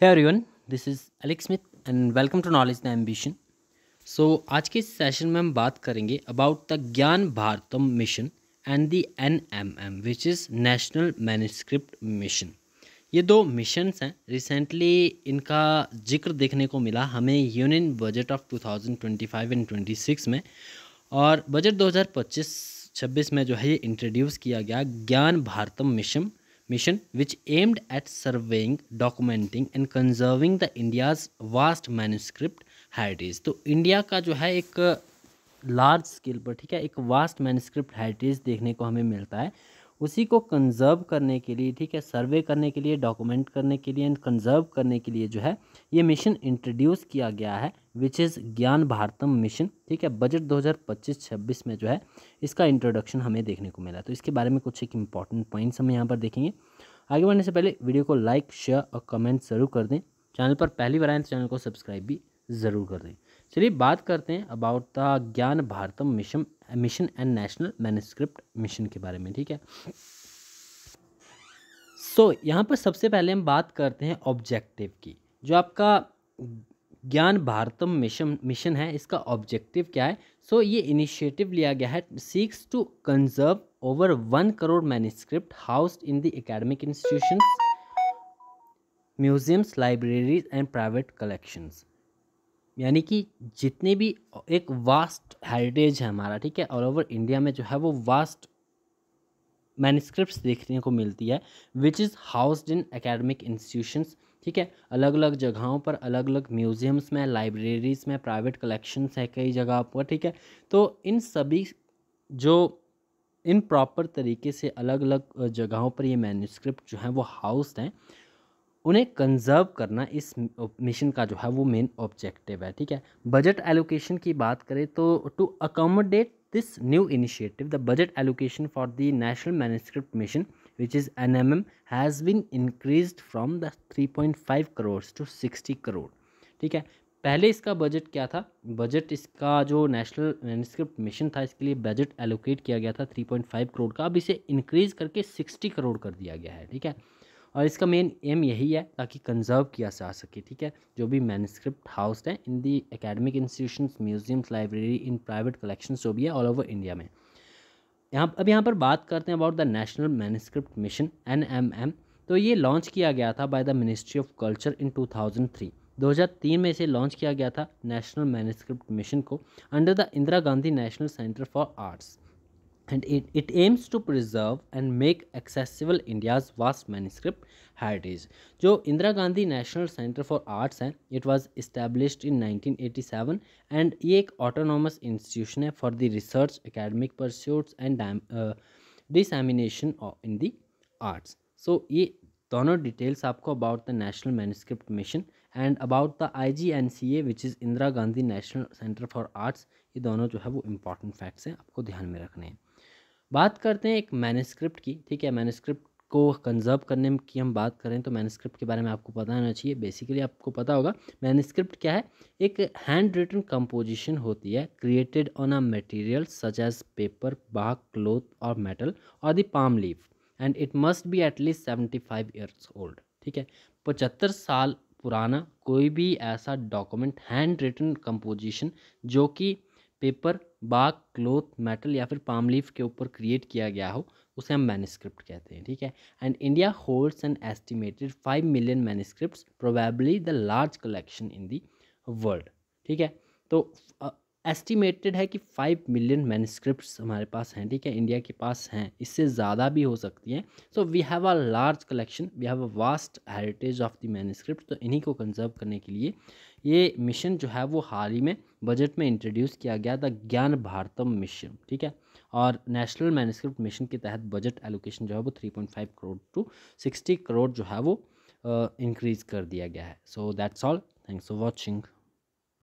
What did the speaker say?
Hey everyone, this is Alex Smith and welcome to Knowledge the Ambition. So आज के इस session में हम बात करेंगे अबाउट द ज्ञान Bharatam mission and the NMM which is national manuscript mission. ये दो मिशंस हैं। रिसेंटली इनका जिक्र देखने को मिला हमें यूनियन बजट ऑफ 2025 एंड 26 में, और बजट 2025-26 में जो है ये इंट्रोड्यूस किया गया ज्ञान Bharatam mission which aimed at surveying, documenting and conserving the India's vast manuscript heritage. तो इंडिया का जो है एक लार्ज स्केल पर, ठीक है, एक वास्ट मैन्युस्क्रिप्ट हेरिटेज देखने को हमें मिलता है। उसी को कंजर्व करने के लिए, ठीक है, सर्वे करने के लिए, डॉक्यूमेंट करने के लिए एंड कंजर्व करने के लिए जो है ये मिशन इंट्रोड्यूस किया गया है विच इज़ ज्ञान भारतम मिशन। ठीक है, बजट 2025-26 में जो है इसका इंट्रोडक्शन हमें देखने को मिला। तो इसके बारे में कुछ एक इंपॉर्टेंट पॉइंट्स हम यहाँ पर देखेंगे। आगे बढ़ने से पहले वीडियो को लाइक, शेयर और कमेंट ज़रूर कर दें। चैनल पर पहली बार आए तो चैनल को सब्सक्राइब भी ज़रूर कर दें। चलिए बात करते हैं अबाउट द ज्ञान Bharatam mission and national manuscript mission के बारे में। ठीक है, यहाँ पर सबसे पहले हम बात करते हैं ऑब्जेक्टिव की। जो आपका ज्ञान भारतम मिशन है, इसका ऑब्जेक्टिव क्या है? ये इनिशिएटिव लिया गया है, seeks to conserve over 1 crore manuscript housed in the academic institutions, museums, libraries and private collections. यानी कि जितने भी एक वास्ट हेरिटेज है हमारा, ठीक है, ऑल ओवर इंडिया में जो है वो वास्ट मैन्युस्क्रिप्ट्स देखने को मिलती है which is housed in academic institutions. ठीक है, अलग अलग जगहों पर, अलग अलग म्यूजियम्स में, लाइब्रेरीज में, प्राइवेट कलेक्शंस है कई जगह पर। ठीक है, तो इन सभी जो इन प्रॉपर तरीके से अलग अलग जगहों पर ये मैन्युस्क्रिप्ट जो हैं वो हाउस्ड हैं, उन्हें कंजर्व करना इस मिशन का जो है वो मेन ऑब्जेक्टिव है। ठीक है, बजट एलोकेशन की बात करें तो to accommodate this new initiative the budget allocation for the national manuscript mission which is NMM has been increased from the 3.5 crore to 60 crore. ठीक है, पहले इसका बजट क्या था? बजट इसका जो नेशनल मैन्युस्क्रिप्ट मिशन था इसके लिए बजट एलोकेट किया गया था 3.5 करोड़ का, अब इसे इंक्रीज करके 60 करोड़ कर दिया गया है। ठीक है, और इसका मेन एम यही है ताकि कंजर्व किया जा सके। ठीक है, जो भी मैन्युस्क्रिप्ट हाउस्ड है in the academic institutions, museums, library, in private collections जो भी है ऑल ओवर इंडिया में। यहाँ पर बात करते हैं about the national manuscript mission NMM। तो ये लॉन्च किया गया था by the ministry of culture in 2003। 2003 में इसे लॉन्च किया गया था नेशनल मैन्युस्क्रिप्ट मिशन को under the Indira Gandhi national centre for arts, and it aims to preserve and make accessible India's vast manuscript heritage। जो Indira Gandhi national centre for arts है, it was established in 1987 and ये एक autonomous institution है for the research, academic pursuits and dissemination in the arts. ये दोनों details आपको about the national manuscript mission and about the IGNCA which is Indira Gandhi national centre for arts, ये दोनों जो है वो इंपॉर्टेंट फैक्ट्स हैं, आपको ध्यान में रखने हैं। बात करते हैं एक मैन्युस्क्रिप्ट की। ठीक है, मैन्युस्क्रिप्ट को कंजर्व करने की हम बात करें तो मैन्युस्क्रिप्ट के बारे में आपको पता होना चाहिए। बेसिकली आपको पता होगा मैन्युस्क्रिप्ट क्या है। एक हैंड रिटन कंपोजिशन होती है created on a material such as paper, bark, cloth और मेटल और the palm leaf and it must be at least 75 years old. ठीक है, 75 साल पुराना कोई भी ऐसा डॉक्यूमेंट, हैंड रिटन कंपोजिशन जो कि पेपर, बाग, क्लोथ, मेटल या फिर पाम लीफ के ऊपर क्रिएट किया गया हो, उसे हम मैन्युस्क्रिप्ट कहते हैं। ठीक है, and India holds an estimated 5 million manuscripts, probably the large collection in the world. ठीक है, तो एस्टिमेटेड है कि 5 मिलियन मैन्युस्क्रिप्ट्स हमारे पास हैं। ठीक है, इंडिया के पास हैं, इससे ज़्यादा भी हो सकती हैं। We have a large collection, we have a vast heritage of the manuscript. तो इन्हीं को कंजर्व करने के लिए ये मिशन जो है वो हाल ही में बजट में इंट्रोड्यूस किया गया द ज्ञान भारतम मिशन। ठीक है, और नेशनल मैन्युस्क्रिप्ट मिशन के तहत बजट एलोकेशन जो है वो 3.5 करोड़ टू 60 करोड़ जो है वो इंक्रीज कर दिया गया है। That's all, thanks for watching.